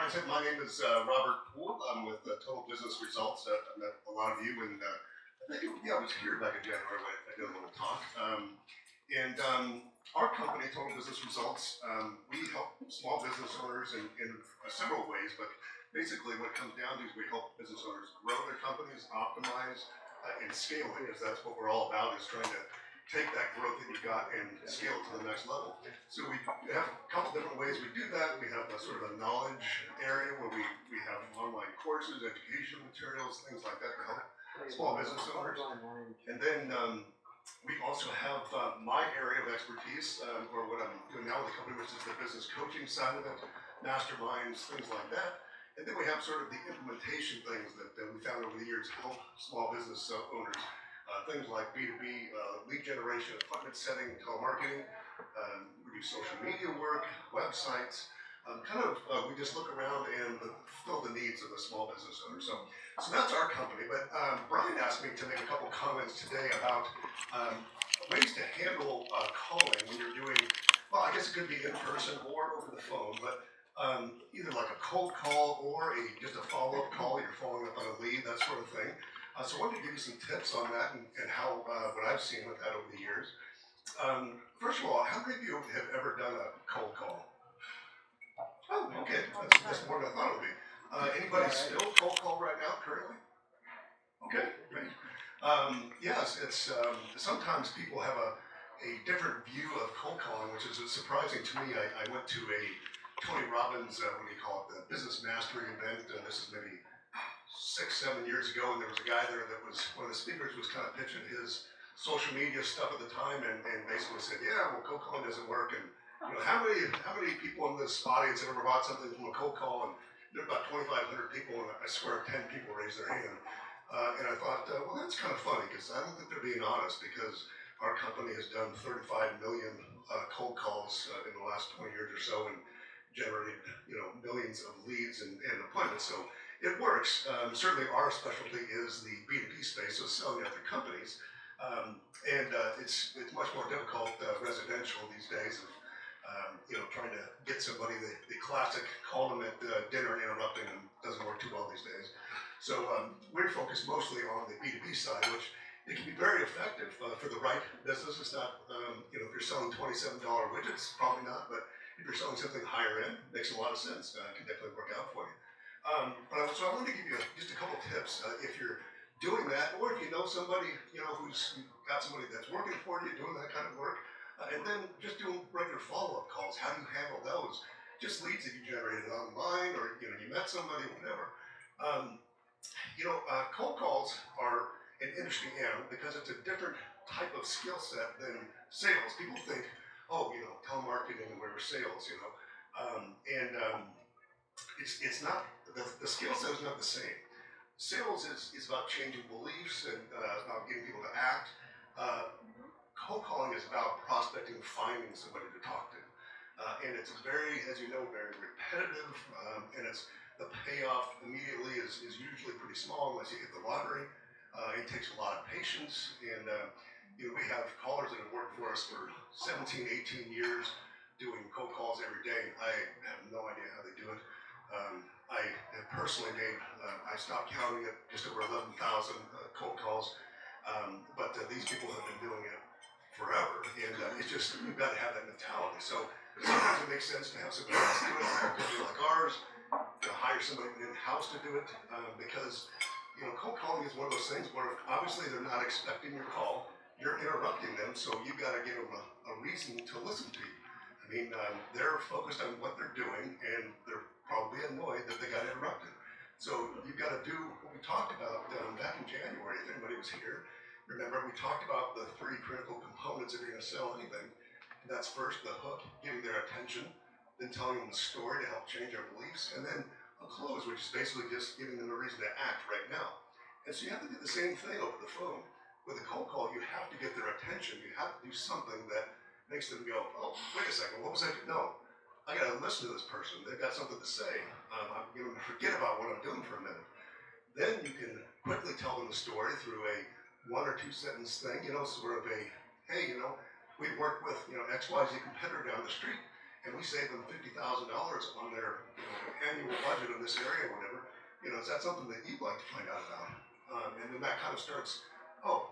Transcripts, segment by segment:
I said, my name is Robert Poole. I'm with Total Business Results. I met a lot of you, and I think I was here back in January when I did a little talk. And our company, Total Business Results, we help small business owners in several ways, but basically what it comes down to is we help business owners grow their companies, optimize, and scale it, because that's what we're all about, is trying to take that growth that you got and scale it to the next level. So we have a couple different ways we do that. We have a sort of a knowledge area where we have online courses, education materials, things like that to help small business owners. And then we also have my area of expertise, or what I'm doing now with the company, which is the business coaching side of it, masterminds, things like that. And then we have sort of the implementation things that we found over the years help small business owners. Things like B2B, lead generation, appointment setting, telemarketing. We do social media work, websites. We just look around and fulfill the needs of the small business owner. So that's our company. But Brian asked me to make a couple comments today about ways to handle calling when you're doing, well, I guess it could be in person or over the phone, but either like a cold call or just a follow-up call. You're following up on a lead, that sort of thing. So I wanted to give you some tips on that and how what I've seen with that over the years. First of all, how many of you have ever done a cold call? Oh, okay, that's more than I thought it would be. Anybody still cold call right now currently? Okay, great. Yes, it's sometimes people have a different view of cold calling, which is surprising to me. I went to a Tony Robbins, what do you call it, the business mastery event, and this is maybe 6-7 years ago, and there was a guy there that was one of the speakers was kind of pitching his social media stuff at the time, and basically said, yeah, well, cold calling doesn't work, and how many people in this audience have ever bought something from a cold call? And there are about 2,500 people, and I swear 10 people raised their hand, and I thought, well, that's kind of funny, because I don't think they're being honest, because our company has done 35 million cold calls in the last 20 years or so, and generated millions of leads and appointments. So it works. Certainly our specialty is the B2B space, so selling to other companies. It's much more difficult residential these days of trying to get somebody, the classic call them at dinner interrupting them doesn't work too well these days. So we're focused mostly on the B2B side, which it can be very effective for the right business. It's not, if you're selling $27 widgets, probably not, but if you're selling something higher end, it makes a lot of sense. It can definitely work out for you. So I wanted to give you just a couple tips if you're doing that, or if you know somebody who's got somebody that's working for you doing that kind of work, and then just doing regular follow-up calls. How do you handle those? Just leads that you generated online, or you met somebody, whatever. Cold calls are an interesting animal because it's a different type of skill set than sales. People think, oh, telemarketing and whatever sales, it's not, the skill set is not the same. Sales is about changing beliefs and about getting people to act. Cold calling is about prospecting, finding somebody to talk to. And it's very, as you know, very repetitive, and the payoff immediately is usually pretty small unless you hit the lottery. It takes a lot of patience, and we have callers that have worked for us for 17, 18 years doing cold calls every day. I have no idea how they do it. I have personally made, I stopped counting it, just over 11,000 cold calls, but these people have been doing it forever, and it's just, you've got to have that mentality. So sometimes it makes sense to have somebody else do it, a company like ours, to hire somebody in-house to do it, because cold calling is one of those things where obviously they're not expecting your call, you're interrupting them, so you've got to give them a reason to listen to you. I mean, they're focused on what they're doing, and they're probably annoyed that they got interrupted. So you've got to do what we talked about back in January, if anybody was here. Remember, we talked about the 3 critical components if you're going to sell anything. And that's first the hook, getting their attention, then telling them the story to help change their beliefs, and then a close, which is basically just giving them a reason to act right now. And so you have to do the same thing over the phone. With a cold call, you have to get their attention. You have to do something that makes them go, oh, wait a second, what was I doing? No, I got to listen to this person. They've got something to say. I'm going to forget about what I'm doing for a minute. Then you can quickly tell them the story through a 1 or 2 sentence thing, sort of a, hey, we work with, XYZ competitor down the street, and we save them $50,000 on their annual budget in this area or whatever, is that something that you'd like to find out about? And then that kind of starts,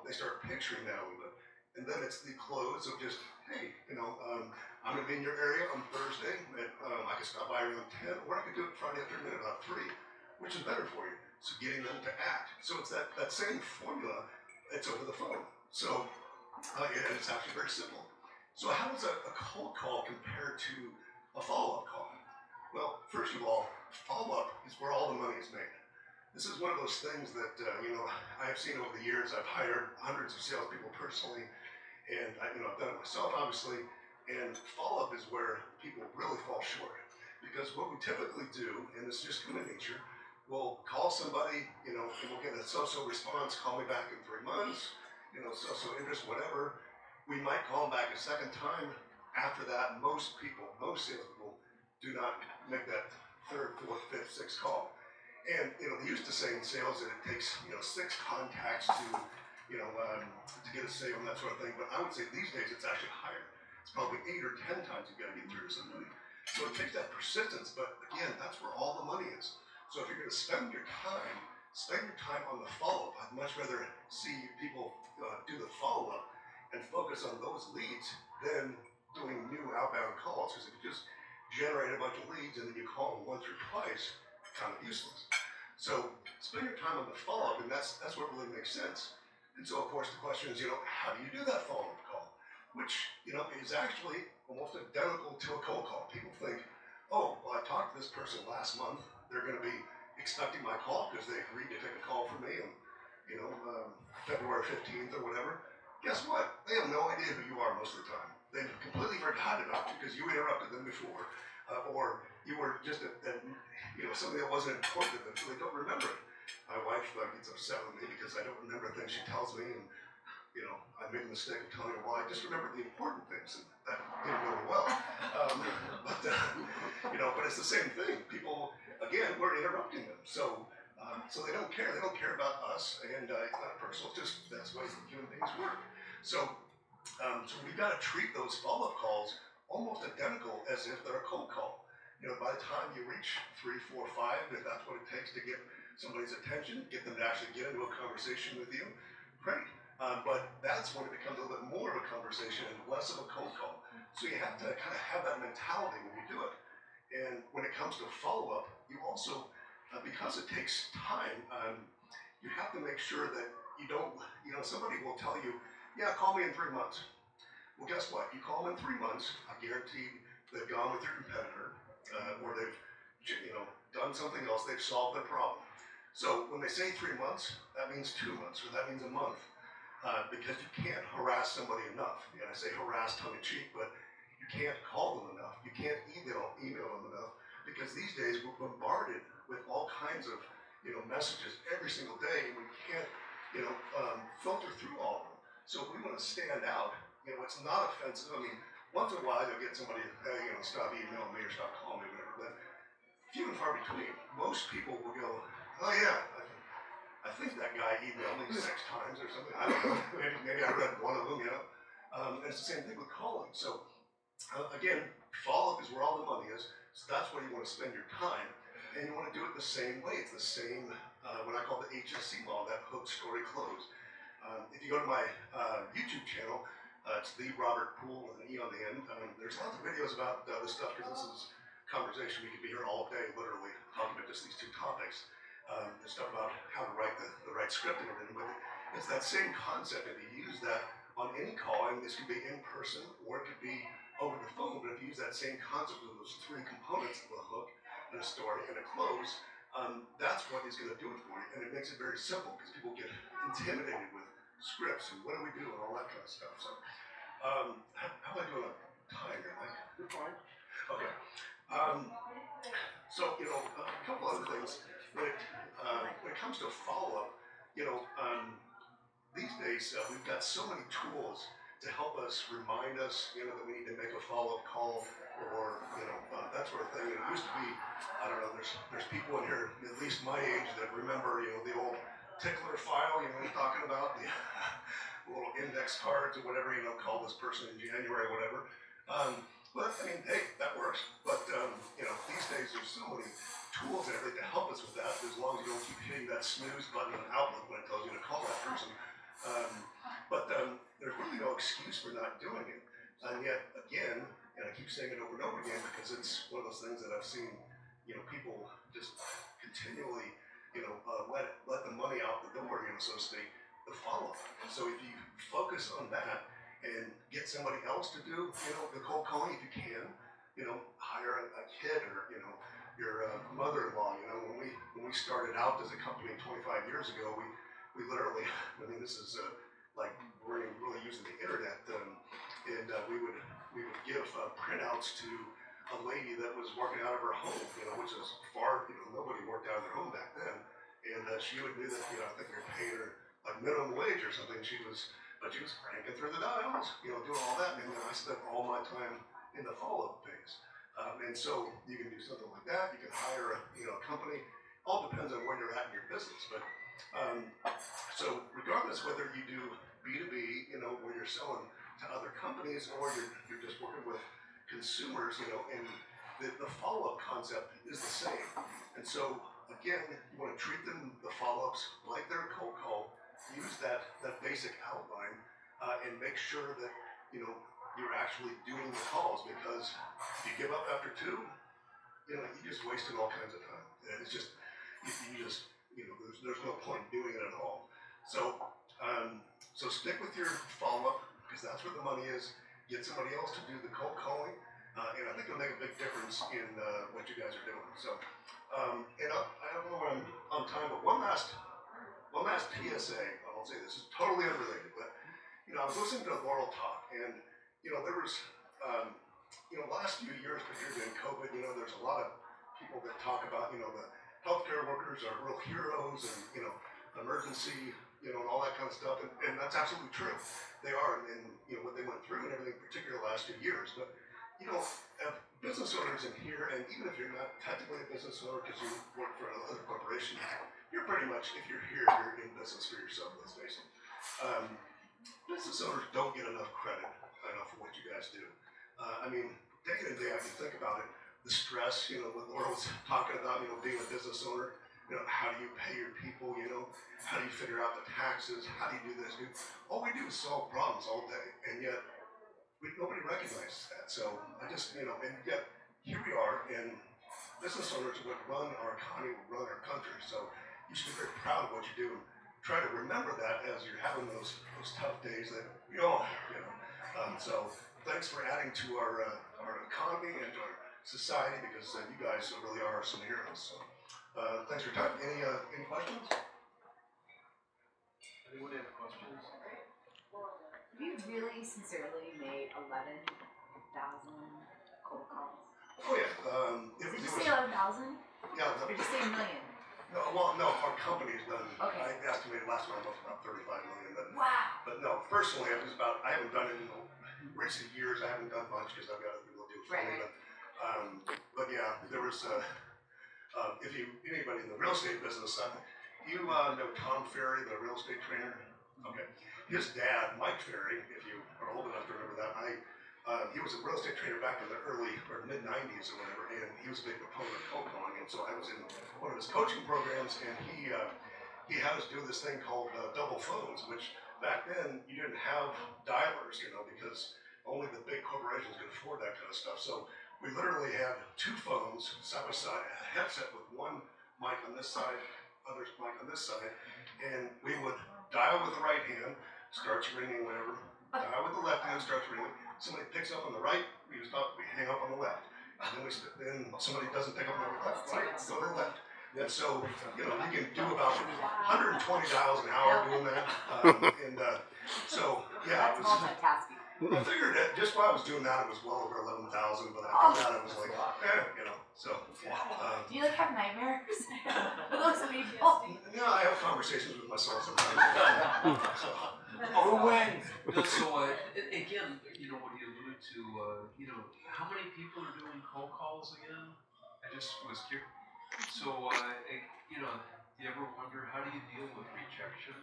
they start picturing that a little bit. And then it's the close of just, hey, I'm going to be in your area on Thursday. I can stop by around 10, or I could do it Friday afternoon about 3, which is better for you. So getting them to act. So it's that same formula, it's over the phone. So and it's actually very simple. So how does a cold call compare to a follow-up call? Well, first of all, follow-up is where all the money is made. This is one of those things that I have seen over the years. I've hired hundreds of salespeople personally, and I've done it myself, obviously. And follow-up is where people really fall short, because what we typically do, and it's just human nature, we'll call somebody, and we'll get a so-so response. Call me back in 3 months. So interest, whatever. We might call them back a second time. After that, most salespeople do not make that third, fourth, fifth, sixth call. And they used to say in sales that it takes 6 contacts to get a sale and that sort of thing. But I would say these days it's actually higher. It's probably 8 or 10 times you've got to get through to somebody. So it takes that persistence. But again, that's where all the money is. So if you're going to spend your time on the follow-up. I'd much rather see people do the follow-up and focus on those leads than doing new outbound calls, because if you just generate a bunch of leads and then you call them once or twice, kind of useless. So spend your time on the follow-up, and that's what really makes sense. And so of course the question is, how do you do that follow-up call? Which, is actually almost identical to a cold call. People think, well, I talked to this person last month, they're going to be expecting my call because they agreed to take a call from me on, February 15th or whatever. Guess what? They have no idea who you are most of the time. They've completely forgotten about you because you interrupted them before, or you were just something that wasn't important to them, so they don't remember it. My wife gets upset with me because I don't remember things she tells me, and I made the mistake of telling her, well, I just remember the important things, and that didn't go well. But it's the same thing. People, again, we're interrupting them, so they don't care. They don't care about us, and it's not personal. It's just that's the way human beings work. So we've got to treat those follow-up calls almost identical as if they're a cold call. By the time you reach 3, 4, 5, if that's what it takes to get somebody's attention, get them to actually get into a conversation with you, great. But that's when it becomes a little bit more of a conversation and less of a cold call. So you have to kind of have that mentality when you do it. And when it comes to follow-up, you also, because it takes time, you have to make sure that you don't, somebody will tell you, yeah, call me in 3 months. Well, guess what? You call them in 3 months, I guarantee they've gone with your competitor, or they've, done something else, they've solved their problem. So when they say 3 months, that means 2 months, or that means a month, because you can't harass somebody enough. And I say harass tongue-in-cheek, but you can't call them enough. You can't email them enough, because these days we're bombarded with all kinds of messages every single day, and we can't filter through all of them. So if we want to stand out, it's not offensive. I mean, once in a while you'll get somebody, hey, stop emailing me or stop calling me, whatever. But few and far between. Most people will go, oh yeah, I think that guy emailed me 6 times or something. I don't know. Maybe I read one of them. And it's the same thing with calling. So again, follow-up is where all the money is. So that's where you want to spend your time. And you want to do it the same way. It's the same, what I call the HSC model, that hook, story, close. If you go to my YouTube channel, it's the Robert Poole with an E on the end. There's lots of videos about this stuff, because this is conversation. We could be here all day, literally, talking about just these 2 topics. There's stuff about how to write the right script and everything, but it's that same concept. If you use that on any call, and this could be in person or it could be over the phone, but if you use that same concept of those 3 components of a hook and a story and a close, that's what is going to do it for you. And it makes it very simple, because people get intimidated with scripts and what do we do and all that kind of stuff. So how am I doing on time here, Mike? You're fine. Okay. So a couple other things. When it comes to follow-up, these days we've got so many tools to help us, remind us, that we need to make a follow-up call, or that sort of thing. And it used to be, I don't know, there's people in here at least my age that remember the old tickler file, what I'm talking about, the little index cards or whatever, call this person in January, whatever. But I mean, hey, that works. But these days there's so many tools and everything to help us with that. As long as you don't keep hitting that snooze button on Outlook when it tells you to call that person. But there's really no excuse for not doing it. And yet, again, and I keep saying it over and over again because it's one of those things that I've seen, people just continually, let the money out the door, so to speak, the follow-up. And so if you focus on that and get somebody else to do, the cold calling if you can, hire a kid or, your mother-in-law. When we started out as a company 25 years ago, we literally, I mean, this is like we're really using the internet, and we would give printouts to a lady that was working out of her home, which is far, nobody worked out of their home back then, and she would do that, I think they were paying her like minimum wage or something. But she was cranking through the dials, doing all that, and then I spent all my time in the follow-up phase. And so you can do something like that. You can hire a company. All depends on where you're at in your business. But so regardless whether you do B2B, where you're selling to other companies, or you're just working with consumers, and the follow-up concept is the same. And so again, you want to treat the follow-ups like they're a cold call. Use that basic outline and make sure that you're actually doing the calls, because if you give up after two, you just wasted all kinds of time. It's just there's no point doing it at all. So stick with your follow up, because that's where the money is. Get somebody else to do the cold calling, and I think it'll make a big difference in what you guys are doing. So and I don't know when I'm on time, but one last PSA. I won't say this is totally unrelated, but I was listening to Laurel talk, and there was last few years, particularly in COVID, there's a lot of people that talk about the healthcare workers are real heroes, and emergency, and all that kind of stuff, and that's absolutely true. They are, and what they went through and everything, particularly the last few years. But have business owners in here, and even if you're not technically a business owner because you work for another corporation, you're pretty much, if you're here, you're in business for yourself, let's face it. Business owners don't get enough credit for what you guys do. I mean, day in and day out, you think about it, the stress, what Laura was talking about, being a business owner, how do you pay your people, how do you figure out the taxes, how do you do this, all we do is solve problems all day, and yet nobody recognizes that. So I just, and yet here we are, and business owners would run our economy, would run our country, so you should be very proud of what you do, and try to remember that as you're having those tough days that we all have, so thanks for adding to our economy and to our society, because you guys really are some heroes. So thanks for your time. Any questions? Anyone have questions? Have you really sincerely made 11,000 cold calls? Oh yeah. Did you say 11,000? Yeah. Or did you say a million? No, our company's done, okay. I estimated last month about 35 million. Wow. But no, personally, I haven't done it in recent years. I haven't done much because I've got other people to do it for me. But yeah, there was, if anybody in the real estate business, you know Tom Ferry, the real estate trainer? Okay. His dad, Mike Ferry, if you are old enough to remember that, he was a real estate trainer back in the early or mid 90s or whatever, and he was a big proponent of cold calling. And so I was in one of his coaching programs, and he had us do this thing called double phones, which back then you didn't have dialers, because only the big corporations could afford that kind of stuff. So we literally had two phones side by side, a headset with one mic on this side, other mic on this side, and we would dial with the right hand, starts ringing, whatever. Dial with the left hand, starts ringing. Somebody picks up on the right, we hang up on the left. And then somebody doesn't pick up on the left, right, go to the left. And so, you can do about 120 dials an hour doing that. So, yeah, That's multitasking. I figured that just while I was doing that, it was well over 11,000, but after that, it was like, so. Do you have nightmares? Those people? Yeah, I have conversations with myself sometimes. Or when? So, again, what you alluded to, how many people are doing cold calls again? I just was curious. So, do you ever wonder how do you deal with rejection?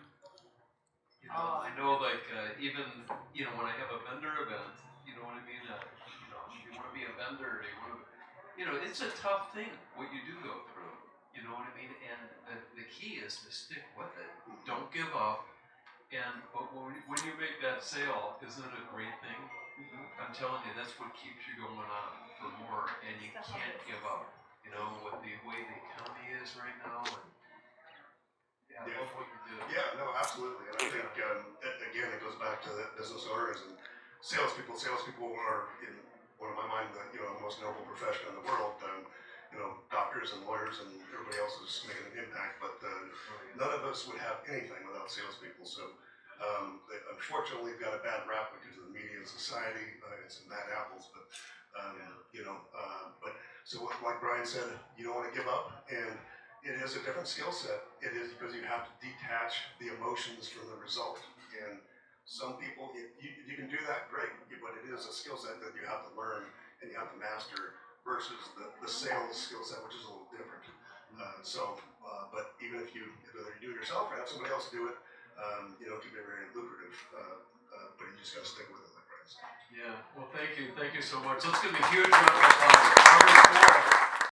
I know, like, even, when I have a vendor event, you know what I mean? You want to be a vendor. It's a tough thing what you do go through. You know what I mean? And the key is to stick with it. Don't give up. But when you make that sale, isn't it a great thing? I'm telling you, that's what keeps you going on for more, and you can't give up. With the way the economy is right now, and I love what you do. Yeah, no, absolutely. And I think, again, it goes back to the business owners and salespeople. Salespeople are, in one of my mind, the most noble profession in the world. Doctors and lawyers and everybody else is making an impact, but none of us would have anything without salespeople. So, unfortunately, we've got a bad rap because of the media and society and some bad apples. But so like Brian said, you don't want to give up, and it is a different skill set. It is because you have to detach the emotions from the result. And some people, you can do that great, but it is a skill set that you have to learn and you have to master versus the sales skill set, which is a little different. But even if whether you do it yourself or have somebody else do it, it can be very lucrative. But you just got to stick with it, like Brian said. Yeah. Well, thank you so much. Let's give a huge round of applause.